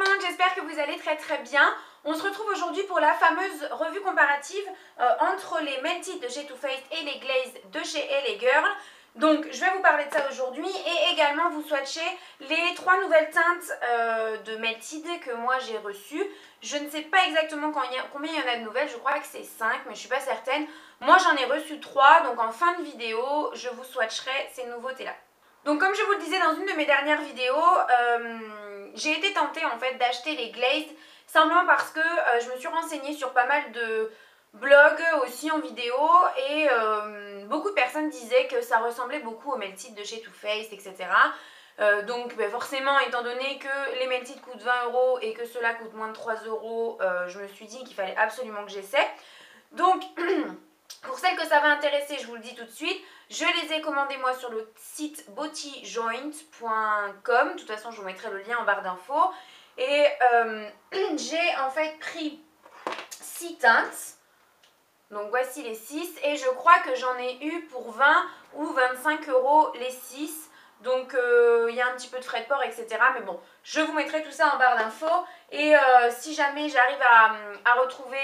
monde, j'espère que vous allez très bien. On se retrouve aujourd'hui pour la fameuse revue comparative entre les Melted de chez Too Faced et les Glaze de chez LA Girl. Donc je vais vous parler de ça aujourd'hui et également vous swatcher les 3 nouvelles teintes de Melted que moi j'ai reçues. Je ne sais pas exactement combien il y en a de nouvelles, je crois que c'est 5 mais je suis pas certaine. Moi j'en ai reçu 3, donc en fin de vidéo je vous swatcherai ces nouveautés là. Donc comme je vous le disais dans une de mes dernières vidéos, j'ai été tentée en fait d'acheter les Glaze simplement parce que je me suis renseignée sur pas mal de blogs aussi en vidéo et beaucoup de personnes disaient que ça ressemblait beaucoup aux Melted de chez Too Faced, etc. Donc forcément, étant donné que les Melted coûtent 20 € et que cela coûte moins de 3 €, je me suis dit qu'il fallait absolument que j'essaie. Donc pour celles que ça va intéresser, je vous le dis tout de suite, je les ai commandées moi sur le site botijoint.com. De toute façon, je vous mettrai le lien en barre d'infos. Et j'ai en fait pris 6 teintes. Donc voici les 6. Et je crois que j'en ai eu pour 20 ou 25 € les 6. Donc il y a un petit peu de frais de port, etc. Mais bon, je vous mettrai tout ça en barre d'infos. Et si jamais j'arrive à retrouver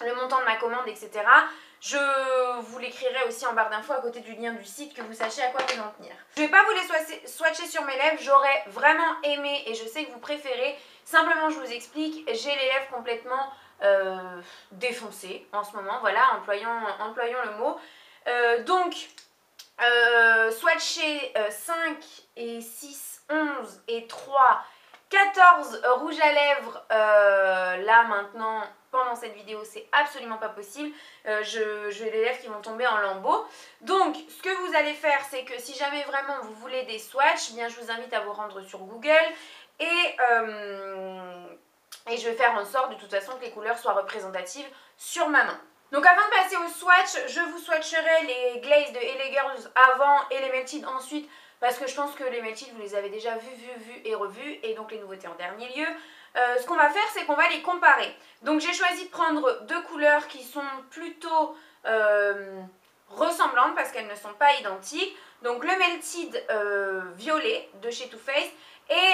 le montant de ma commande, etc., je vous l'écrirai aussi en barre d'infos à côté du lien du site, que vous sachiez à quoi vous en tenir. Je ne vais pas vous les swatcher sur mes lèvres, j'aurais vraiment aimé et je sais que vous préférez. Simplement, je vous explique, j'ai les lèvres complètement défoncées en ce moment, voilà, employons le mot. Donc, swatcher 5 et 6, 11 et 3, 14 rouges à lèvres là maintenant pendant cette vidéo, c'est absolument pas possible. J'ai les lèvres qui vont tomber en lambeaux. Donc ce que vous allez faire, c'est que si jamais vraiment vous voulez des swatchs, bien je vous invite à vous rendre sur Google et je vais faire en sorte de toute façon que les couleurs soient représentatives sur ma main. Donc avant de passer au swatch, je vous swatcherai les Glaze de LA Girls avant et les Melted ensuite, parce que je pense que les Melted vous les avez déjà vus et revus, et donc les nouveautés en dernier lieu. Ce qu'on va faire, c'est qu'on va les comparer. Donc j'ai choisi de prendre deux couleurs qui sont plutôt ressemblantes parce qu'elles ne sont pas identiques. Donc le Melted violet de chez Too Faced et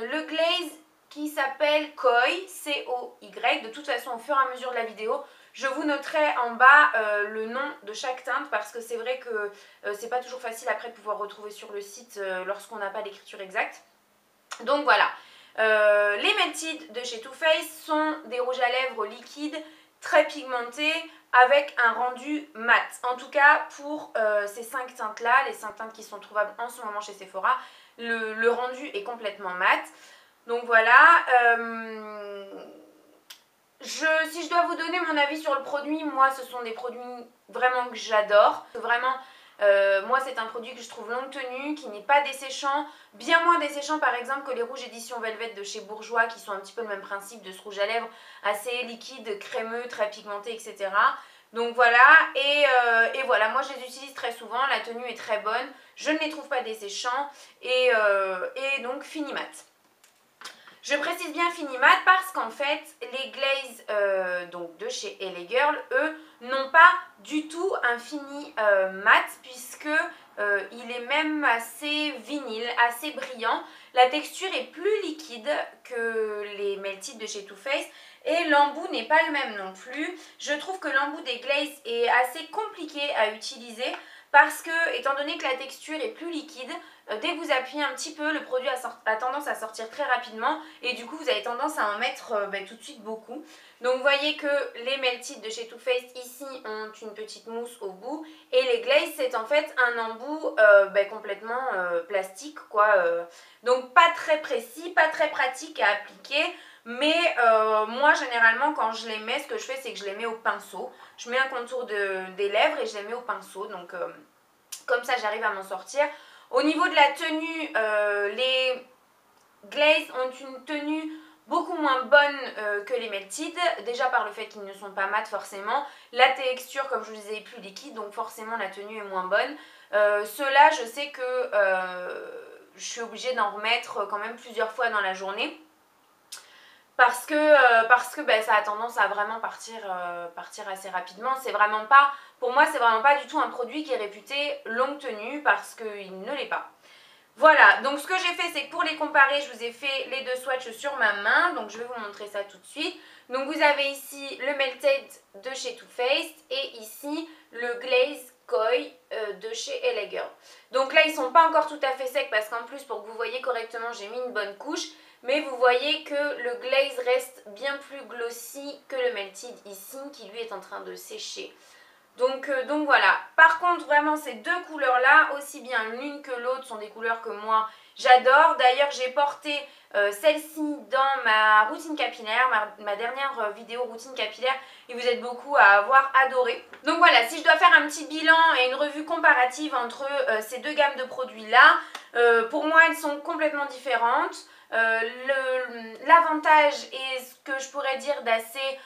le Glaze qui s'appelle Koi, C-O-Y. De toute façon, au fur et à mesure de la vidéo, je vous noterai en bas le nom de chaque teinte parce que c'est vrai que c'est pas toujours facile après de pouvoir retrouver sur le site lorsqu'on n'a pas l'écriture exacte. Donc voilà, les Melted de chez Too Faced sont des rouges à lèvres liquides très pigmentés avec un rendu mat. En tout cas pour ces 5 teintes là, les 5 teintes qui sont trouvables en ce moment chez Sephora, le rendu est complètement mat. Donc voilà, si je dois vous donner mon avis sur le produit, moi ce sont des produits vraiment que j'adore. Vraiment, moi c'est un produit que je trouve longue tenue, qui n'est pas desséchant, bien moins desséchant par exemple que les rouges éditions Velvet de chez Bourjois qui sont un petit peu le même principe de ce rouge à lèvres assez liquide, crémeux, très pigmenté, etc. Donc voilà, et voilà, moi je les utilise très souvent, la tenue est très bonne, je ne les trouve pas desséchants et donc fini mat. Je précise bien fini mat parce qu'en fait les Glaze donc de chez LA Girl, eux, n'ont pas du tout un fini mat puisque il est même assez vinyle, assez brillant. La texture est plus liquide que les Melted de chez Too Faced et l'embout n'est pas le même non plus. Je trouve que l'embout des Glaze est assez compliqué à utiliser parce que, étant donné que la texture est plus liquide, dès que vous appuyez un petit peu, le produit a tendance à sortir très rapidement et du coup vous avez tendance à en mettre tout de suite beaucoup. Donc vous voyez que les Melted de chez Too Faced ici ont une petite mousse au bout et les Glaze c'est en fait un embout complètement plastique quoi. Donc pas très précis, pas très pratique à appliquer. Mais moi généralement quand je les mets, ce que je fais c'est que je les mets au pinceau. Je mets un contour des lèvres et je les mets au pinceau. Donc comme ça j'arrive à m'en sortir. Au niveau de la tenue, les Glaze ont une tenue beaucoup moins bonne que les Melted. Déjà par le fait qu'ils ne sont pas mat forcément. La texture comme je vous disais est plus liquide donc forcément la tenue est moins bonne. Ceux-là je sais que je suis obligée d'en remettre quand même plusieurs fois dans la journée. Parce que ça a tendance à vraiment partir assez rapidement. C'est vraiment pas, pour moi c'est vraiment pas du tout un produit qui est réputé longue tenue parce qu'il ne l'est pas. Voilà, donc ce que j'ai fait, c'est que pour les comparer, je vous ai fait les deux swatchs sur ma main. Donc je vais vous montrer ça tout de suite. Donc vous avez ici le Melted de chez Too Faced et ici le Glaze Koi de chez LA Girl. Donc là, ils ne sont pas encore tout à fait secs parce qu'en plus, pour que vous voyez correctement, j'ai mis une bonne couche. Mais vous voyez que le glaze reste bien plus glossy que le Melted ici, qui lui est en train de sécher. Donc voilà, par contre vraiment ces deux couleurs là, aussi bien l'une que l'autre sont des couleurs que moi j'adore. D'ailleurs j'ai porté celle-ci dans ma routine capillaire, ma dernière vidéo routine capillaire, et vous êtes beaucoup à avoir adoré. Donc voilà, si je dois faire un petit bilan et une revue comparative entre ces deux gammes de produits là, pour moi elles sont complètement différentes. L'avantage et ce que je pourrais dire d'assez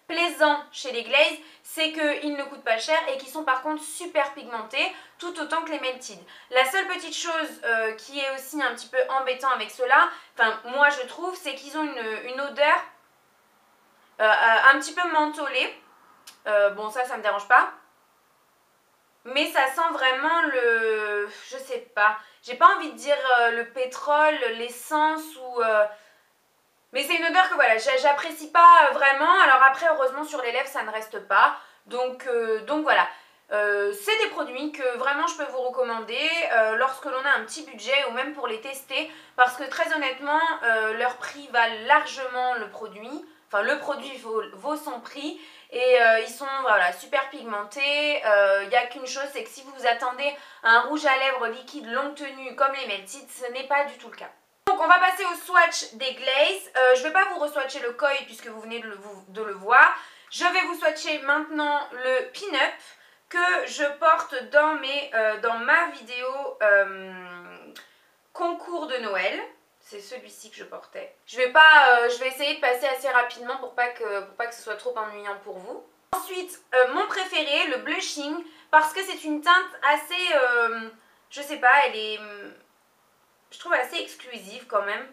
plaisant chez les glazes, c'est qu'ils ne coûtent pas cher et qu'ils sont par contre super pigmentés, tout autant que les Melted. La seule petite chose qui est aussi un petit peu embêtant avec ceux-là, enfin moi je trouve, c'est qu'ils ont une odeur un petit peu mentholée. Bon ça me dérange pas. Mais ça sent vraiment le... je sais pas. J'ai pas envie de dire le pétrole, l'essence ou... Mais c'est une odeur que voilà, j'apprécie pas vraiment. Alors après, heureusement, sur les lèvres, ça ne reste pas. Donc voilà. C'est des produits que vraiment je peux vous recommander lorsque l'on a un petit budget ou même pour les tester. Parce que très honnêtement, leur prix valent largement le produit. Enfin, le produit vaut son prix. Et ils sont voilà, super pigmentés. Il n'y a qu'une chose, c'est que si vous vous attendez à un rouge à lèvres liquide longue tenue comme les Melted, ce n'est pas du tout le cas. Donc on va passer au swatch des glazes. Je ne vais pas vous re-swatcher le koi puisque vous venez de le voir. Je vais vous swatcher maintenant le pin-up que je porte dans ma vidéo concours de Noël. C'est celui-ci que je portais. Je vais essayer de passer assez rapidement pour pas que ce soit trop ennuyant pour vous. Ensuite, mon préféré, le blushing, parce que c'est une teinte assez, je sais pas, elle est... je trouve assez exclusive quand même.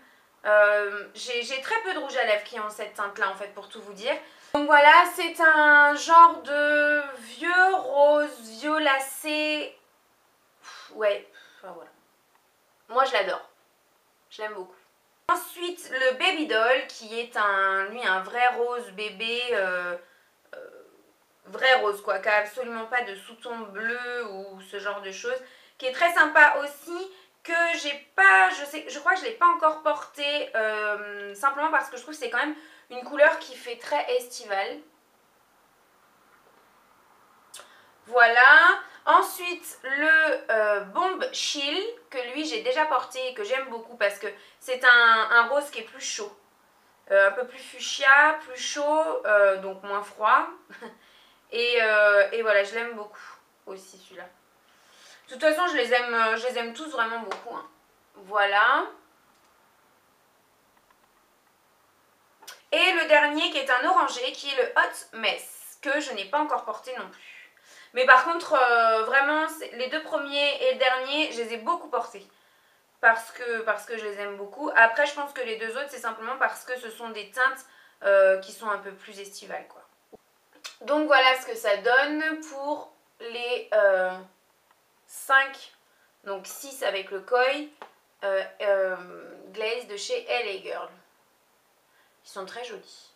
J'ai très peu de rouge à lèvres qui ont cette teinte là en fait pour tout vous dire. Donc voilà, c'est un genre de vieux rose violacé. Ouais, enfin voilà. Moi je l'adore. Je l'aime beaucoup. Ensuite le Baby Doll qui est lui un vrai rose bébé. Vrai rose quoi, qui a absolument pas de sous-ton bleu ou ce genre de choses. Qui est très sympa aussi. Que j'ai pas, je crois que je l'ai pas encore porté simplement parce que je trouve que c'est quand même une couleur qui fait très estivale. Voilà. Ensuite le Bomb Chill que lui j'ai déjà porté et que j'aime beaucoup parce que c'est un rose qui est plus chaud. Un peu plus fuchsia, plus chaud, donc moins froid. et voilà, je l'aime beaucoup aussi celui-là. De toute façon, je les aime tous vraiment beaucoup. Hein. Voilà. Et le dernier qui est un orangé, qui est le Hot Mess, que je n'ai pas encore porté non plus. Mais par contre, vraiment, les deux premiers et le dernier, je les ai beaucoup portés. Parce que je les aime beaucoup. Après, je pense que les deux autres, c'est simplement parce que ce sont des teintes qui sont un peu plus estivales, quoi. Donc voilà ce que ça donne pour les... 5, donc 6 avec le koi glaze de chez LA Girl. Ils sont très jolis.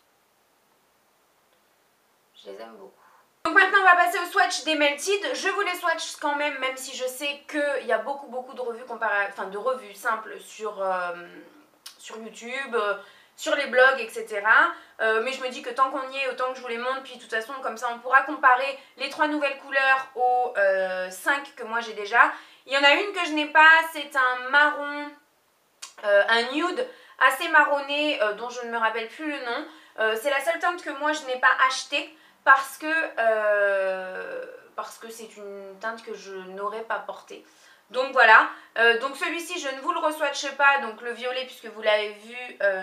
Je les aime beaucoup. Donc maintenant on va passer au swatch des Melted. Je vous les swatch quand même si je sais qu'il y a beaucoup de revues de revues simples sur YouTube, sur les blogs, etc. Mais je me dis que tant qu'on y est, autant que je vous les montre, puis de toute façon comme ça on pourra comparer les 3 nouvelles couleurs aux 5 que moi j'ai déjà. Il y en a une que je n'ai pas, c'est un marron, un nude assez marronné dont je ne me rappelle plus le nom. C'est la seule teinte que moi je n'ai pas achetée parce que c'est une teinte que je n'aurais pas portée. Donc voilà, donc celui-ci je ne vous le re-swatche pas, donc le violet puisque vous l'avez vu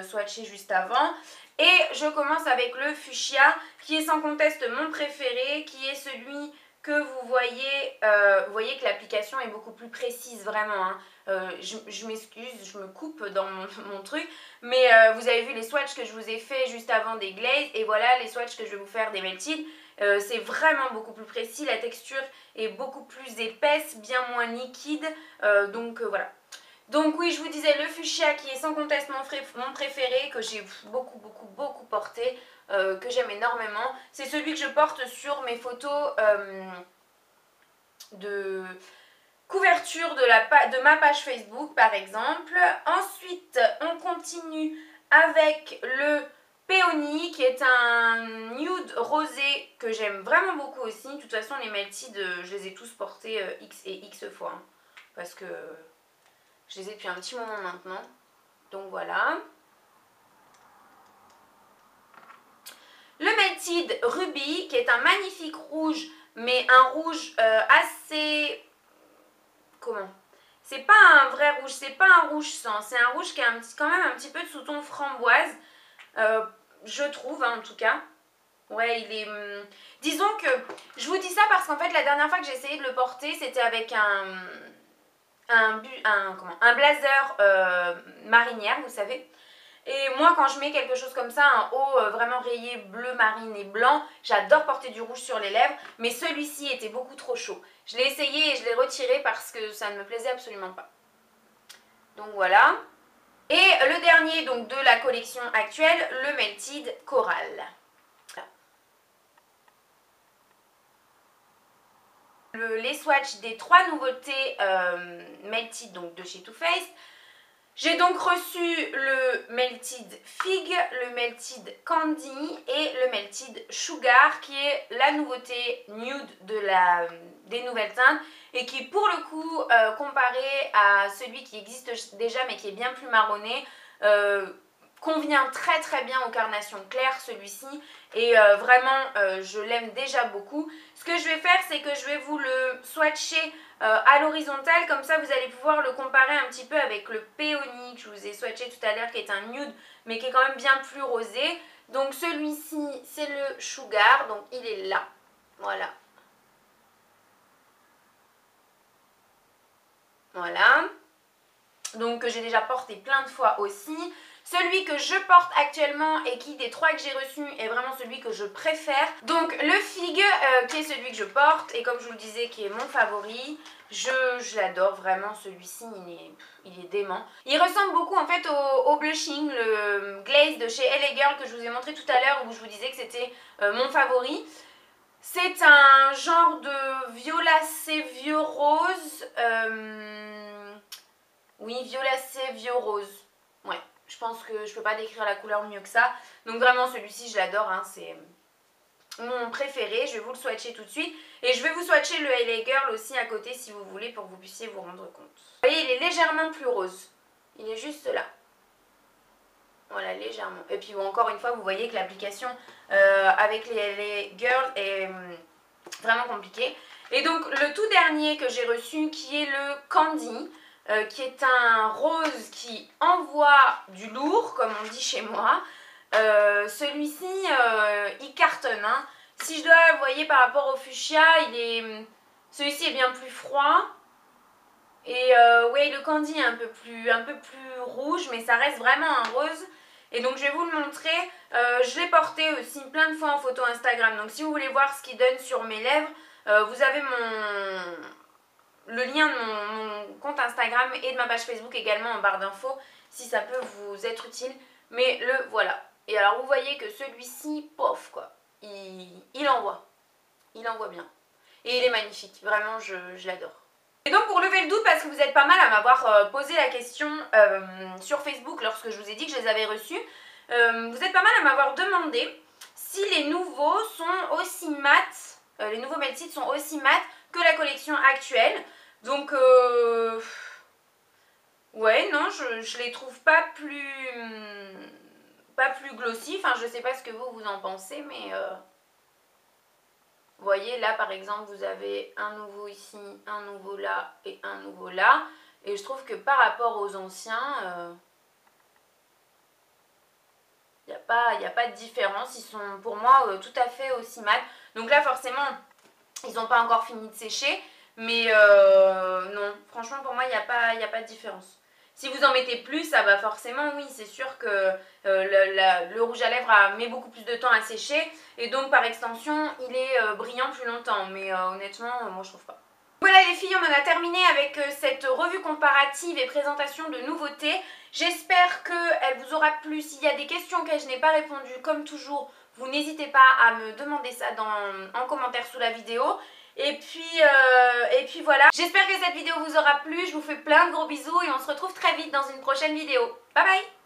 swatcher juste avant. Et je commence avec le fuchsia qui est sans conteste mon préféré, qui est celui que vous voyez que l'application est beaucoup plus précise vraiment. Hein. Je m'excuse, je me coupe dans mon truc, mais vous avez vu les swatchs que je vous ai fait juste avant des glazes, et voilà les swatchs que je vais vous faire des melted. C'est vraiment beaucoup plus précis, la texture est beaucoup plus épaisse, bien moins liquide, donc voilà. Donc oui, je vous disais le fuchsia qui est sans conteste mon préféré, que j'ai beaucoup porté, que j'aime énormément. C'est celui que je porte sur mes photos de couverture de ma page Facebook par exemple. Ensuite, on continue avec le Peony qui est un nude rosé que j'aime vraiment beaucoup aussi. De toute façon, les melted, je les ai tous portés X et X fois, hein, parce que je les ai depuis un petit moment maintenant. Donc voilà. Le Melted Ruby qui est un magnifique rouge, mais un rouge assez... Comment? C'est pas un vrai rouge, c'est pas un rouge sang. C'est un rouge qui a quand même un petit peu de sous-ton framboise. Je trouve, hein, en tout cas. Ouais, il est... disons que... Je vous dis ça parce qu'en fait, la dernière fois que j'ai essayé de le porter, c'était avec un blazer marinière, vous savez. Et moi, quand je mets quelque chose comme ça, un haut vraiment rayé bleu marine et blanc, j'adore porter du rouge sur les lèvres, mais celui-ci était beaucoup trop chaud. Je l'ai essayé et je l'ai retiré parce que ça ne me plaisait absolument pas. Donc voilà. Et le dernier donc de la collection actuelle, le Melted Coral. Les swatchs des 3 nouveautés Melted donc de chez Too Faced. J'ai donc reçu le Melted Fig, le Melted Candy et le Melted Sugar qui est la nouveauté nude des nouvelles teintes et qui pour le coup comparé à celui qui existe déjà mais qui est bien plus marronné convient très bien aux carnations claires celui-ci et vraiment je l'aime déjà beaucoup. Ce que je vais faire c'est que je vais vous le swatcher à l'horizontale, comme ça vous allez pouvoir le comparer un petit peu avec le Peony que je vous ai swatché tout à l'heure qui est un nude mais qui est quand même bien plus rosé. Donc celui-ci c'est le Sugar, donc il est là, voilà. Voilà, donc que j'ai déjà porté plein de fois aussi. Celui que je porte actuellement et qui des 3 que j'ai reçus est vraiment celui que je préfère. Donc le Fig qui est celui que je porte et comme je vous le disais qui est mon favori. Je l'adore vraiment, celui-ci il est dément. Il ressemble beaucoup en fait au blushing, le glaze de chez LA Girl que je vous ai montré tout à l'heure où je vous disais que c'était mon favori. C'est un genre de violacé vieux rose. Oui, violacé vieux rose. Ouais, je pense que je peux pas décrire la couleur mieux que ça. Donc vraiment celui-ci je l'adore, hein, c'est mon préféré. Je vais vous le swatcher tout de suite. Et je vais vous swatcher le LA Girl aussi à côté si vous voulez pour que vous puissiez vous rendre compte. Vous voyez, il est légèrement plus rose. Il est juste là. Voilà, légèrement. Et puis bon, encore une fois, vous voyez que l'application avec les LA Girl est vraiment compliquée. Et donc le tout dernier que j'ai reçu qui est le Candy. Qui est un rose qui envoie du lourd, comme on dit chez moi. Celui-ci, il cartonne. Hein. Si je dois, vous voyez, par rapport au fuchsia, celui-ci est bien plus froid. Et oui, le candy est un peu plus rouge, mais ça reste vraiment un rose. Et donc je vais vous le montrer. Je l'ai porté aussi plein de fois en photo Instagram. Donc si vous voulez voir ce qu'il donne sur mes lèvres, vous avez le lien de mon compte Instagram et de ma page Facebook également en barre d'infos si ça peut vous être utile. Mais le voilà. Et alors vous voyez que celui-ci, pof quoi, il envoie. Il envoie bien. Et il est magnifique. Vraiment, je l'adore. Et donc pour lever le doute, parce que vous êtes pas mal à m'avoir posé la question sur Facebook lorsque je vous ai dit que je les avais reçus, vous êtes pas mal à m'avoir demandé si les nouveaux sont aussi mat, les nouveaux Melted sont aussi mat que la collection actuelle. Donc ouais, non, je les trouve pas plus glossy. Enfin, je sais pas ce que vous en pensez, mais vous voyez, là par exemple, vous avez un nouveau ici, un nouveau là et un nouveau là. Et je trouve que par rapport aux anciens, il n'y a pas de différence. Ils sont pour moi tout à fait aussi mat. Donc là, forcément, ils n'ont pas encore fini de sécher. Mais non, franchement pour moi il n'y a pas de différence. Si vous en mettez plus, ça va forcément, oui, c'est sûr que le rouge à lèvres met beaucoup plus de temps à sécher. Et donc par extension, il est brillant plus longtemps. Mais honnêtement, moi je trouve pas. Voilà les filles, on en a terminé avec cette revue comparative et présentation de nouveautés. J'espère qu'elle vous aura plu. S'il y a des questions auxquelles je n'ai pas répondu, comme toujours, vous n'hésitez pas à me demander ça en commentaire sous la vidéo. Et puis voilà, j'espère que cette vidéo vous aura plu. Je vous fais plein de gros bisous et on se retrouve très vite dans une prochaine vidéo. Bye bye!